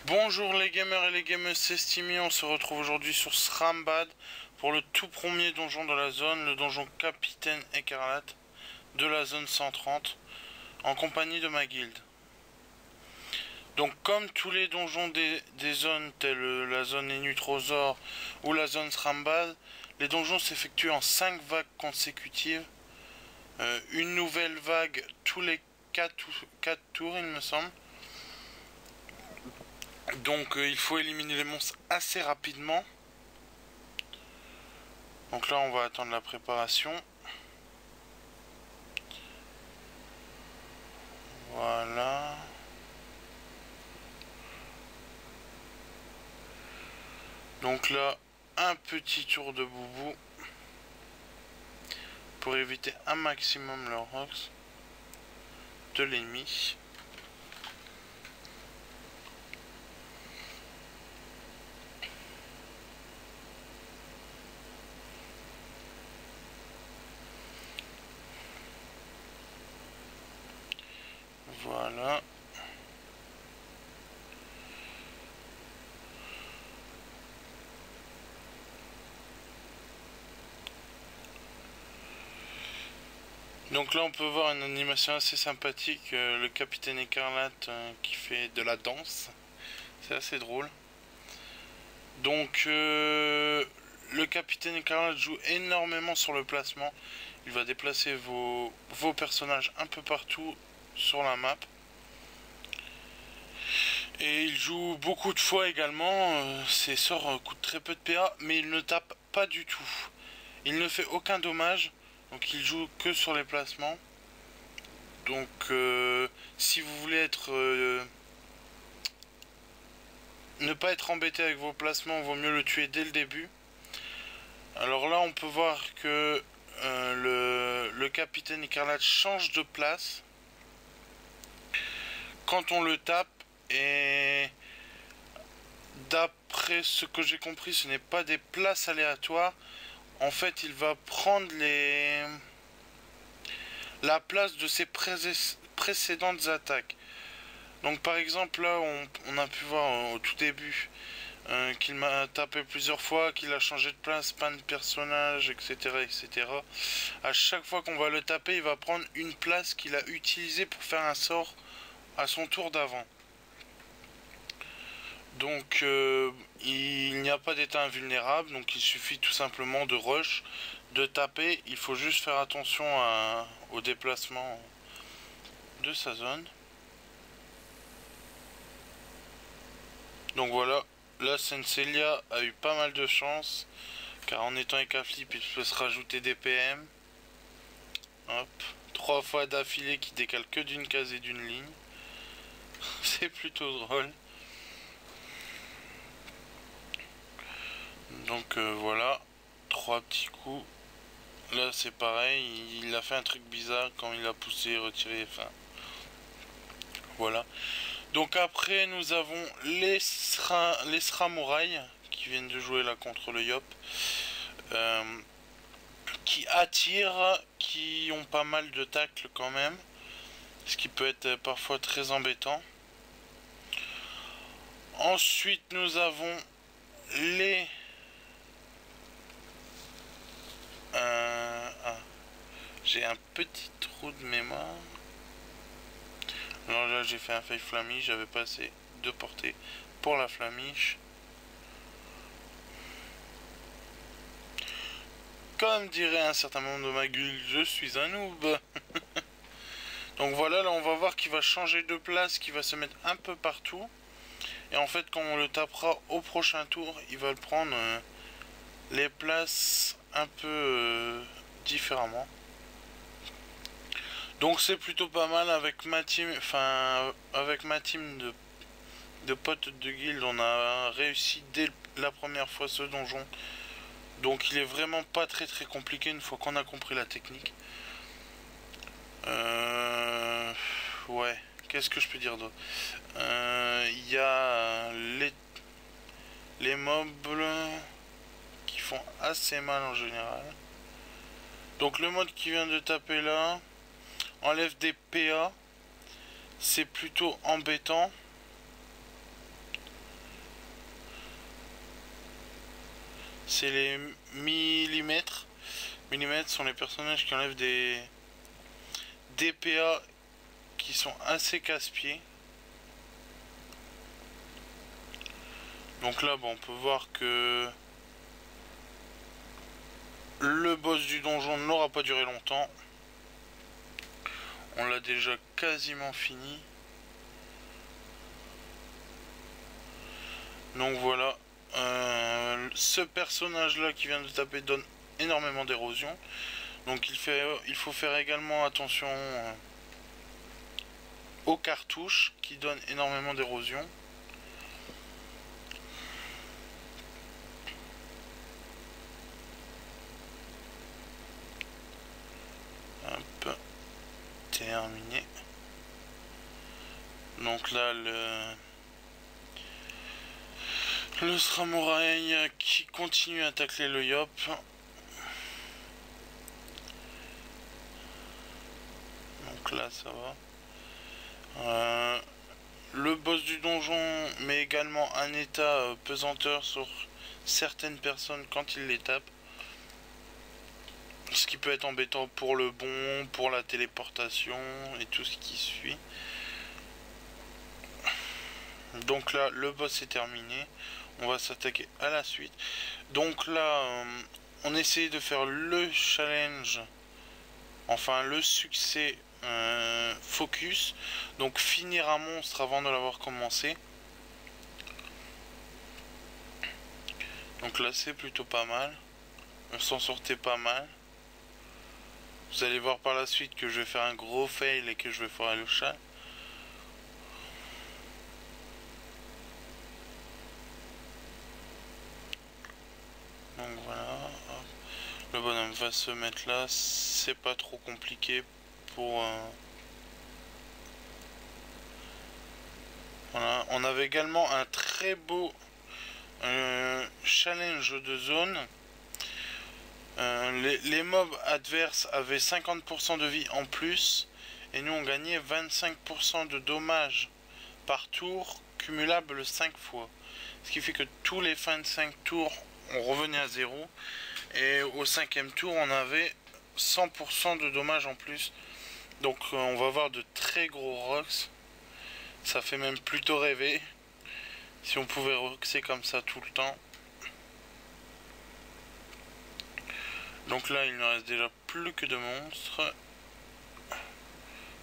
Bonjour les gamers et les gamers, c'est Steamy, on se retrouve aujourd'hui sur Srambad pour le tout premier donjon de la zone, le donjon Capitaine Écarlate de la zone 130, en compagnie de ma guilde. Donc comme tous les donjons des zones telles la zone Enutrosaure ou la zone Srambad, les donjons s'effectuent en 5 vagues consécutives, une nouvelle vague tous les 4 tours il me semble. Donc il faut éliminer les monstres assez rapidement. Donc là on va attendre la préparation. Voilà. Donc là un petit tour de boubou pour éviter un maximum le rocks de l'ennemi. Voilà. Donc là on peut voir une animation assez sympathique, le capitaine Écarlate qui fait de la danse. C'est assez drôle. Donc le capitaine Écarlate joue énormément sur le placement. Il va déplacer vos personnages un peu partout sur la map. Et il joue beaucoup de fois également. Ses sorts coûtent très peu de PA, mais il ne tape pas du tout. Il ne fait aucun dommage, donc il joue que sur les placements. Donc si vous voulez être ne pas être embêté avec vos placements, vaut mieux le tuer dès le début. Alors là on peut voir que le capitaine Écarlate change de place quand on le tape, et d'après ce que j'ai compris ce n'est pas des places aléatoires. En fait il va prendre la place de ses précédentes attaques. Donc par exemple là on a pu voir au tout début qu'il m'a tapé plusieurs fois, qu'il a changé de place, pas de personnage, etc. etc. À chaque fois qu'on va le taper, il va prendre une place qu'il a utilisée pour faire un sort à son tour d'avant. Donc il n'y a pas d'état invulnérable, donc il suffit tout simplement de rush, de taper. Il faut juste faire attention au déplacement de sa zone. Donc voilà, là Senseiya a eu pas mal de chance, car en étant Ekaflip il peut se rajouter des PM. Hop, 3 fois d'affilée qui décale que d'une case et d'une ligne. C'est plutôt drôle. Donc voilà, 3 petits coups. Là c'est pareil, il a fait un truc bizarre quand il a poussé, retiré, enfin. Voilà. Donc après nous avons les Sramouraï qui viennent de jouer là contre le Yop. Qui attirent, qui ont pas mal de tacles quand même. Ce qui peut être parfois très embêtant. Ensuite nous avons les... j'ai un petit trou de mémoire. Alors là j'ai fait un fail flamiche, j'avais pas assez de portée pour la flamiche. Comme dirait un certain membre de ma guilde, je suis un noob. Donc voilà, là on va voir qu'il va changer de place, qu'il va se mettre un peu partout. Et en fait quand on le tapera au prochain tour, il va le prendre les places un peu différemment. Donc c'est plutôt pas mal avec ma team, de potes de guild, on a réussi dès la première fois ce donjon. Donc il est vraiment pas très compliqué une fois qu'on a compris la technique. Ouais, qu'est-ce que je peux dire d'autre? Il y a les mobs qui font assez mal en général. Donc le mode qui vient de taper là enlève des PA. C'est plutôt embêtant. c'est les millimètres. Millimètres sont les personnages qui enlèvent des DPA qui sont assez casse-pieds. Donc là, bon, on peut voir que le boss du donjon n'aura pas duré longtemps. On l'a déjà quasiment fini. Donc voilà. Ce personnage là qui vient de taper donne énormément d'érosion. Donc il faut faire également attention aux cartouches qui donnent énormément d'érosion. Hop, terminé. Donc là le samouraï qui continue à tacler le yop. Donc là ça va. Le boss du donjon met également un état pesanteur sur certaines personnes quand il les tape. Ce qui peut être embêtant pour le bond, pour la téléportation et tout ce qui suit. Donc là, le boss est terminé. On va s'attaquer à la suite. Donc là, on essaie de faire le challenge. Enfin, le succès focus. Donc finir un monstre avant de l'avoir commencé. Donc là, c'est plutôt pas mal. On s'en sortait pas mal. Vous allez voir par la suite que je vais faire un gros fail et que je vais faire le chat. Donc voilà. Le bonhomme va se mettre là. C'est pas trop compliqué pour... Voilà. On avait également un très beau challenge de zone. Les mobs adverses avaient 50% de vie en plus et nous on gagnait 25% de dommages par tour cumulable 5 fois. Ce qui fait que tous les fins de 5 tours on revenait à 0 et au 5e tour on avait 100% de dommages en plus. Donc on va avoir de très gros rocks. Ça fait même plutôt rêver. Si on pouvait roxer comme ça tout le temps. Donc là, il ne reste déjà plus que deux monstres.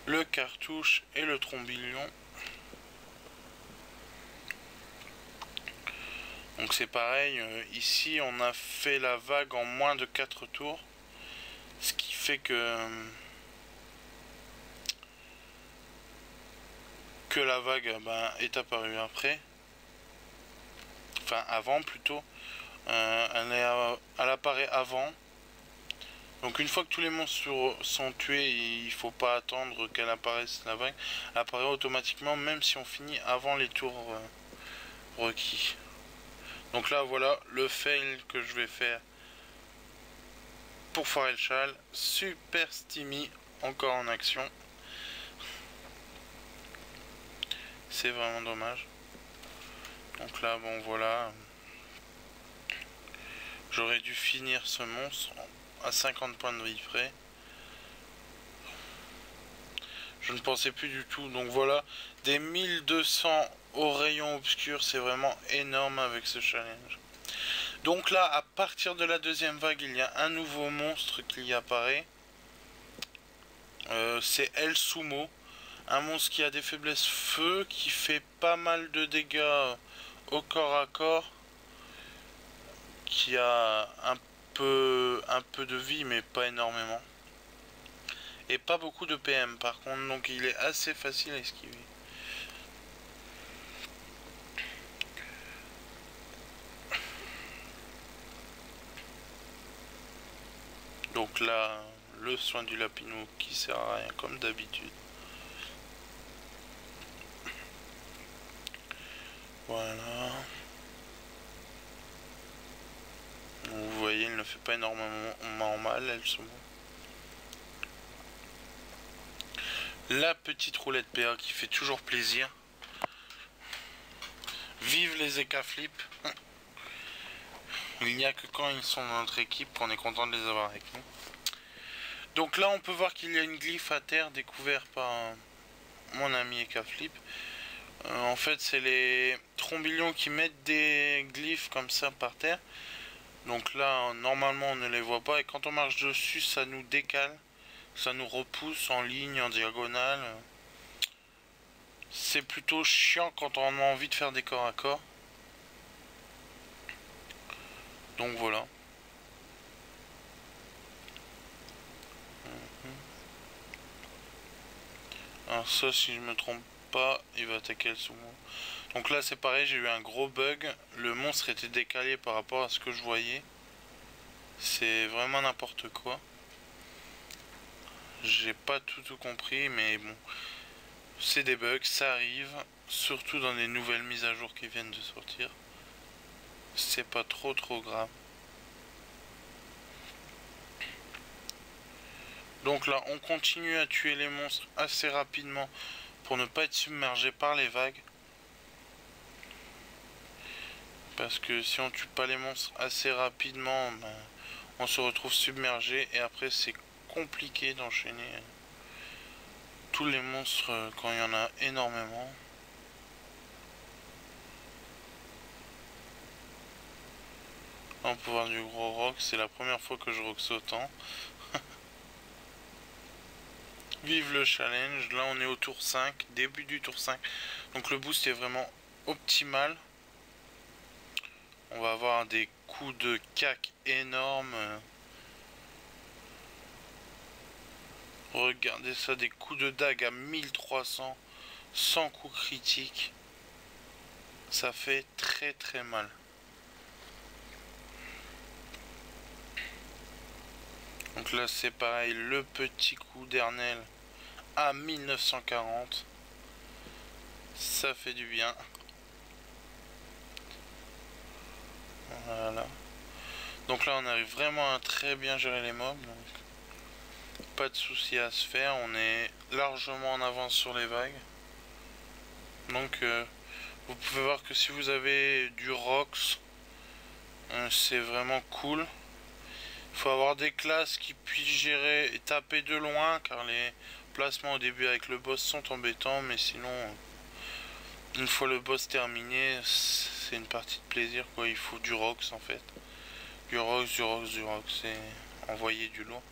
Le cartouche et le trombillon. Donc c'est pareil, ici on a fait la vague en moins de 4 tours. Ce qui fait que la vague est apparue après. Enfin avant plutôt. Elle apparaît avant. Donc une fois que tous les monstres sont tués, il faut pas attendre qu'elle apparaisse la vague. Elle apparaît automatiquement même si on finit avant les tours requis. Donc là voilà le fail que je vais faire pour foirer le châle. Super Steamy encore en action. C'est vraiment dommage. Donc là bon voilà. J'aurais dû finir ce monstre à 50 points de vie près. Je ne pensais plus du tout. Donc voilà, des 1200 au rayon obscur, c'est vraiment énorme avec ce challenge. Donc là, à partir de la deuxième vague, il y a un nouveau monstre qui y apparaît. C'est El Sumo. Un monstre qui a des faiblesses feu, qui fait pas mal de dégâts au corps à corps. Qui a un peu de vie, mais pas énormément. Et pas beaucoup de PM par contre, donc il est assez facile à esquiver. Donc là, le soin du lapinou qui sert à rien comme d'habitude. Voilà. Vous voyez, il ne fait pas énormément mal, elle se moue. La petite roulette PA qui fait toujours plaisir. Vive les écaflips. Il n'y a que quand ils sont dans notre équipe qu'on est content de les avoir avec nous. Donc là on peut voir qu'il y a une glyphe à terre découverte par mon ami Ekaflip. En fait c'est les trombilions qui mettent des glyphes comme ça par terre. Donc là normalement on ne les voit pas et quand on marche dessus ça nous décale. Ça nous repousse en ligne, en diagonale. C'est plutôt chiant quand on a envie de faire des corps à corps. Donc voilà. Alors ça, si je me trompe pas, il va attaquer le sumo. Donc là c'est pareil, j'ai eu un gros bug. Le monstre était décalé par rapport à ce que je voyais. C'est vraiment n'importe quoi. J'ai pas tout compris, mais bon. C'est des bugs, ça arrive. Surtout dans les nouvelles mises à jour qui viennent de sortir. C'est pas trop grave. Donc là, on continue à tuer les monstres assez rapidement pour ne pas être submergé par les vagues. Parce que si on tue pas les monstres assez rapidement, ben, on se retrouve submergé et après c'est compliqué d'enchaîner tous les monstres quand il y en a énormément. Là, on peut voir du gros rock, c'est la première fois que je rox autant. Vive le challenge, là on est au tour 5, début du tour 5. Donc le boost est vraiment optimal. On va avoir des coups de cac énormes. Regardez ça, des coups de dague à 1300, sans coups critiques. Ça fait très mal. Donc là c'est pareil, le petit coup d'Ernel à 1940. Ça fait du bien. Voilà. Donc là on arrive vraiment à très bien gérer les mobs. Donc pas de souci à se faire. On est largement en avance sur les vagues. Donc vous pouvez voir que si vous avez du Rox, c'est vraiment cool. Il faut avoir des classes qui puissent gérer et taper de loin, car les placements au début avec le boss sont embêtants, mais sinon une fois le boss terminé, c'est une partie de plaisir quoi. Il faut du Rox en fait. Du Rox, c'est envoyer du lourd.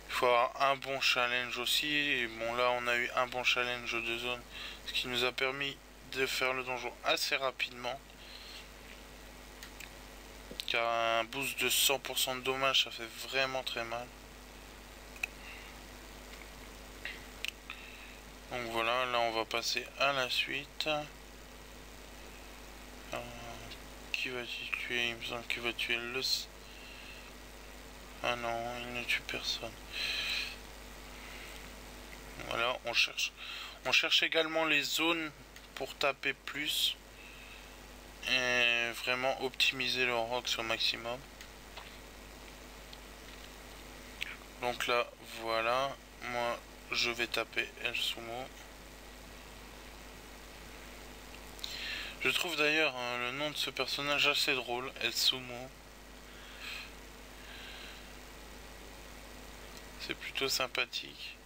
Il faut avoir un bon challenge aussi. Et bon là on a eu un bon challenge de zone, ce qui nous a permis de faire le donjon assez rapidement. Car un boost de 100% de dommages ça fait vraiment très mal. Donc voilà, là on va passer à la suite. Qui va-t-il tuer? Il me semble qu'il va tuer le... Ah non, il ne tue personne. Voilà, on cherche. On cherche également les zones pour taper plus. Et vraiment optimiser le rox au maximum. Donc là, voilà. Moi, je vais taper El Sumo. Je trouve d'ailleurs le nom de ce personnage assez drôle, El Sumo. C'est plutôt sympathique.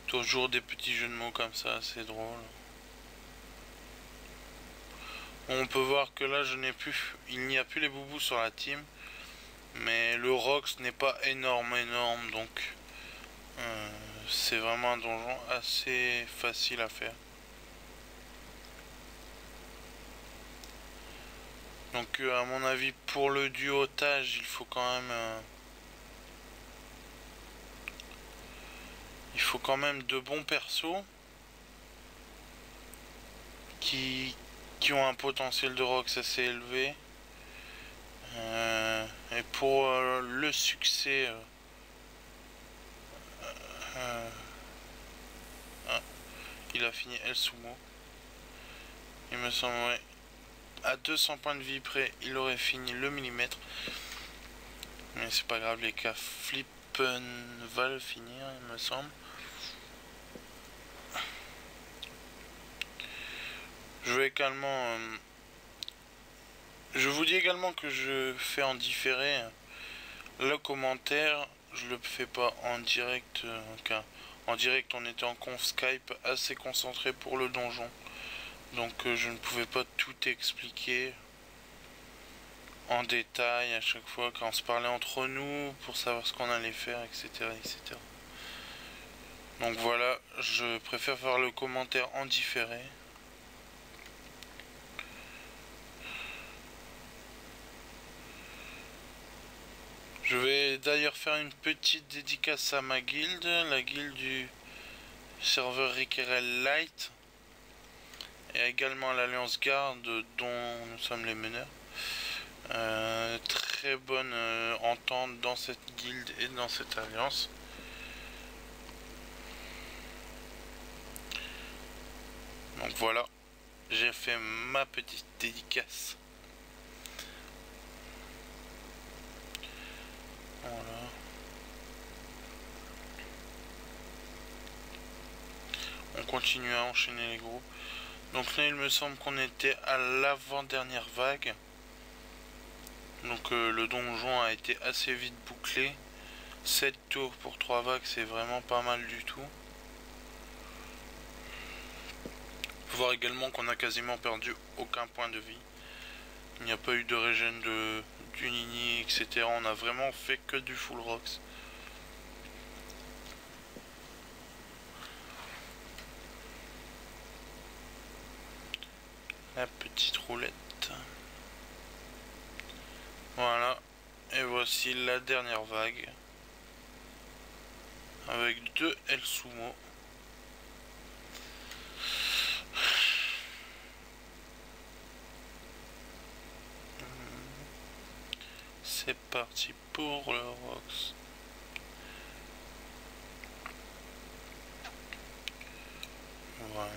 Toujours des petits jeux de mots comme ça, c'est drôle. On peut voir que là, il n'y a plus les boubous sur la team. Mais le Rox n'est pas énorme, donc c'est vraiment un donjon assez facile à faire. Donc à mon avis, pour le duotage, il faut quand même de bons persos qui ont un potentiel de Rox assez élevé. Et pour le succès, il a fini El Sumo. Il me semble, ouais. À 200 points de vie près, il aurait fini le millimètre. Mais c'est pas grave, les cas Flippen va le finir, il me semble. Je vais également Je vous dis également que je fais en différé le commentaire. Je le fais pas en direct. En direct, on était en conf Skype assez concentré pour le donjon. Donc je ne pouvais pas tout expliquer en détail à chaque fois quand on se parlait entre nous pour savoir ce qu'on allait faire, etc., etc. Donc voilà, je préfère faire le commentaire en différé. Je vais d'ailleurs faire une petite dédicace à ma guilde, la guilde du serveur Riquerel Light, et également à l'Alliance Garde dont nous sommes les meneurs. Très bonne entente dans cette guilde et dans cette alliance. Donc voilà, j'ai fait ma petite dédicace. Voilà. On continue à enchaîner les groupes. Donc là il me semble qu'on était à l'avant-dernière vague. Donc le donjon a été assez vite bouclé. 7 tours pour 3 vagues, c'est vraiment pas mal du tout. Faut voir également qu'on a quasiment perdu aucun point de vie. Il n'y a pas eu de régène du Nini, etc. On a vraiment fait que du full rocks. La petite roulette. Voilà. Et voici la dernière vague. Avec 2 El Sumo. C'est parti pour le rocks. Voilà.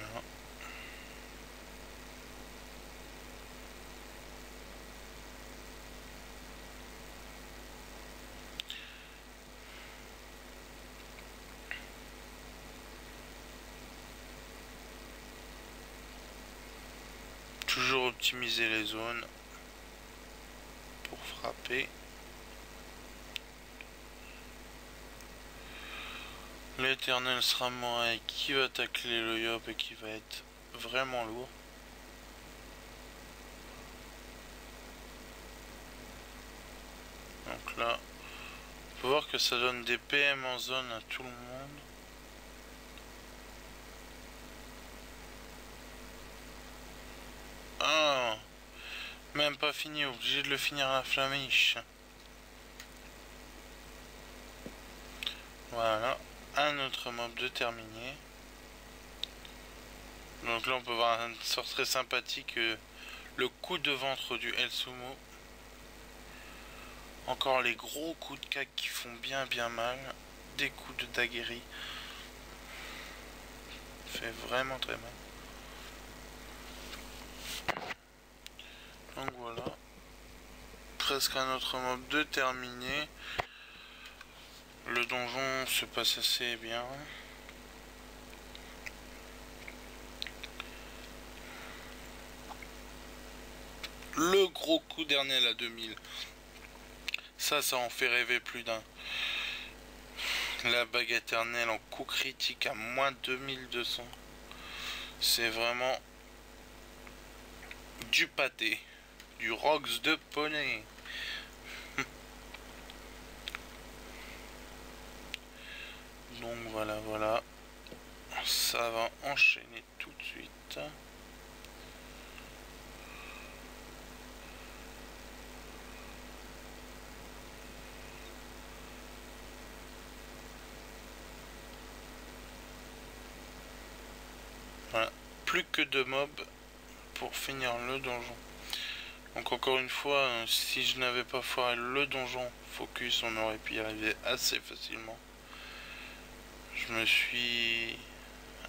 Toujours optimiser les zones pour frapper. L'éternel Samouraï qui va tacler le Yop et qui va être vraiment lourd. Donc là, on peut voir que ça donne des PM en zone à tout le monde. Ah, même pas fini, obligé de le finir à la flamiche. Voilà, un autre mob de terminé. Donc là on peut voir un sort très sympathique, le coup de ventre du El Sumo. Encore les gros coups de cac qui font bien mal. Des coups de daguerri. Fait vraiment très mal. Donc voilà. Presque un autre mob de terminé. Le donjon se passe assez bien. Le gros coup d'Ernel à 2000. Ça en fait rêver plus d'un. La bague éternelle en coup critique à moins 2200. C'est vraiment du pâté. Du rocks de poney. Donc voilà. Ça va enchaîner tout de suite. Voilà. Plus que 2 mobs pour finir le donjon. Donc encore une fois, si je n'avais pas foiré le donjon focus, on aurait pu y arriver assez facilement. Je me suis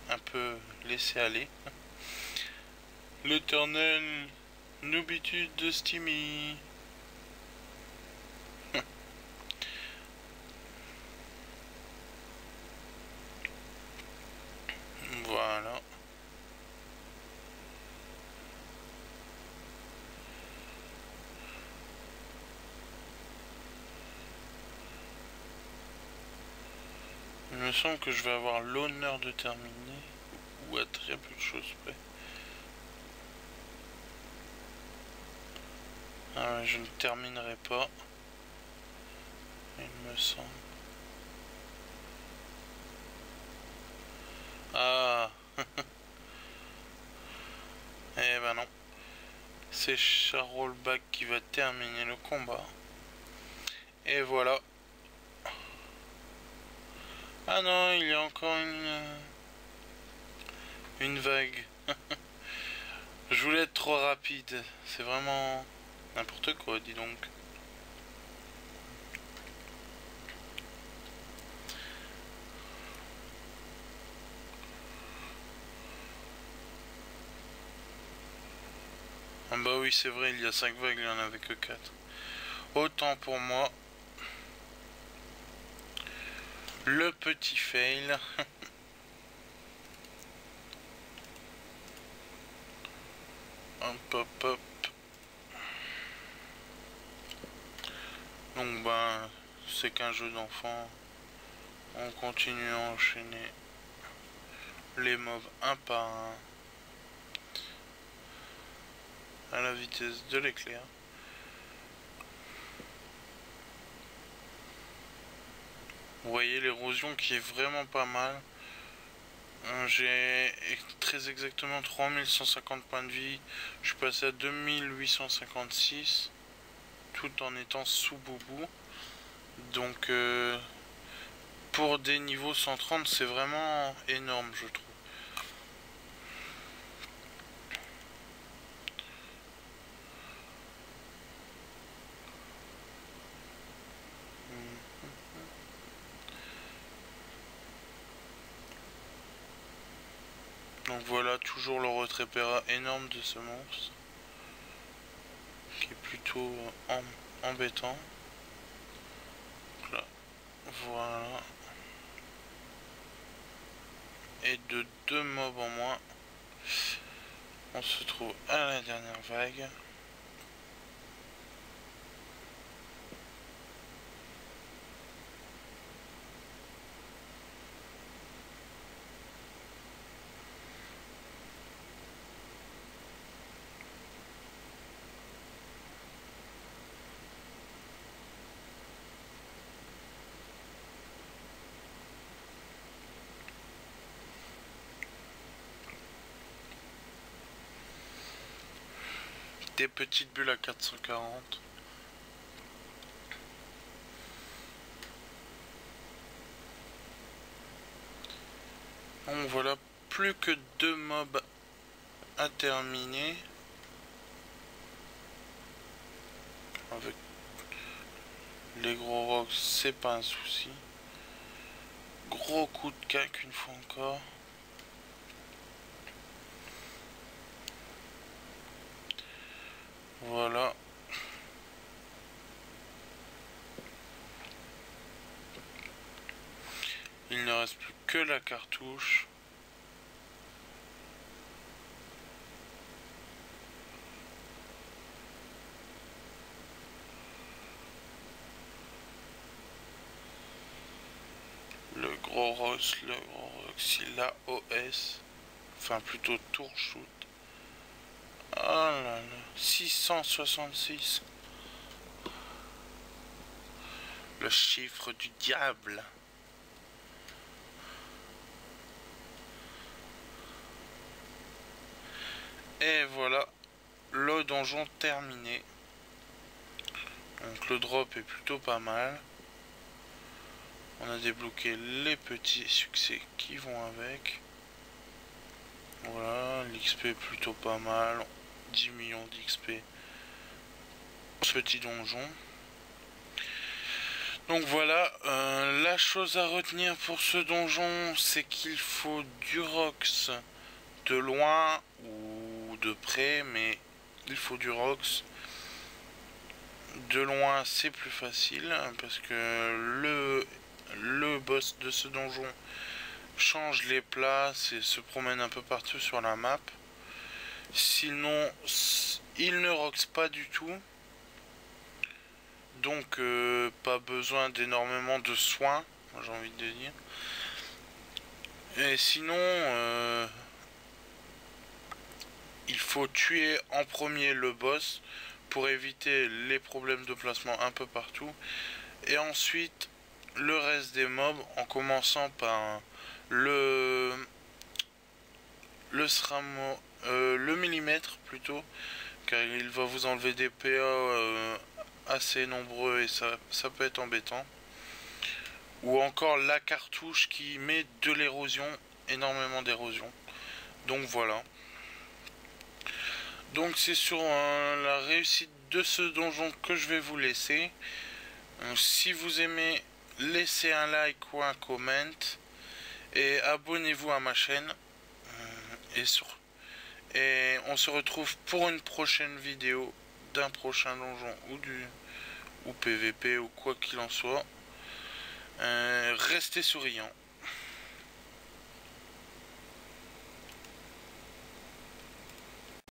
un peu laissé aller. L'éternel noobitude de Steamy. Voilà. me semble que je vais avoir l'honneur de terminer, ou à très peu de choses près. Ah ouais, je ne terminerai pas, il me semble. Ah. Eh ben non. C'est Charolbach qui va terminer le combat. Et voilà. Ah non, il y a encore une vague. Je voulais être trop rapide. C'est vraiment n'importe quoi, dis donc. Ah bah oui, c'est vrai, il y a 5 vagues, il n'y en avait que 4. Autant pour moi. Le petit fail. Hop hop hop. Donc ben, c'est qu'un jeu d'enfant. On continue à enchaîner les mobs un par un. À la vitesse de l'éclair. Vous voyez l'érosion qui est vraiment pas mal. J'ai très exactement 3150 points de vie. Je suis passé à 2856 tout en étant sous boubou. Donc pour des niveaux 130 c'est vraiment énorme je trouve. Donc voilà, toujours le retrait énorme de ce monstre. Qui est plutôt embêtant. Donc là, voilà. Et de 2 mobs en moins, on se trouve à la dernière vague. Des petites bulles à 440. Donc voilà, plus que 2 mobs à terminer. Avec les gros rocks, c'est pas un souci. Gros coup de cac une fois encore. Voilà. Il ne reste plus que la cartouche. Le gros Ross, il a OS. Enfin plutôt tour shoot. Oh là là. 666. Le chiffre du diable. Et voilà, le donjon terminé. Donc le drop est plutôt pas mal. On a débloqué les petits succès qui vont avec. Voilà, l'XP plutôt pas mal. 10 millions d'XP. Petit donjon. Donc voilà, la chose à retenir pour ce donjon, c'est qu'il faut du Rox de loin ou de près, mais il faut du Rox. De loin c'est plus facile parce que le boss de ce donjon change les places et se promène un peu partout sur la map. Sinon il ne rox pas du tout. Donc pas besoin d'énormément de soins, j'ai envie de dire. Et sinon, il faut tuer en premier le boss pour éviter les problèmes de placement un peu partout. Et ensuite, le reste des mobs, en commençant par le le millimètre plutôt, car il va vous enlever des PA assez nombreux et ça peut être embêtant. Ou encore la cartouche qui met de l'érosion, énormément d'érosion. Donc voilà. Donc c'est sur la réussite de ce donjon que je vais vous laisser. Si vous aimez, laissez un like ou un comment. Et abonnez-vous à ma chaîne. Et on se retrouve pour une prochaine vidéo d'un prochain donjon ou PVP ou quoi qu'il en soit. Restez souriants.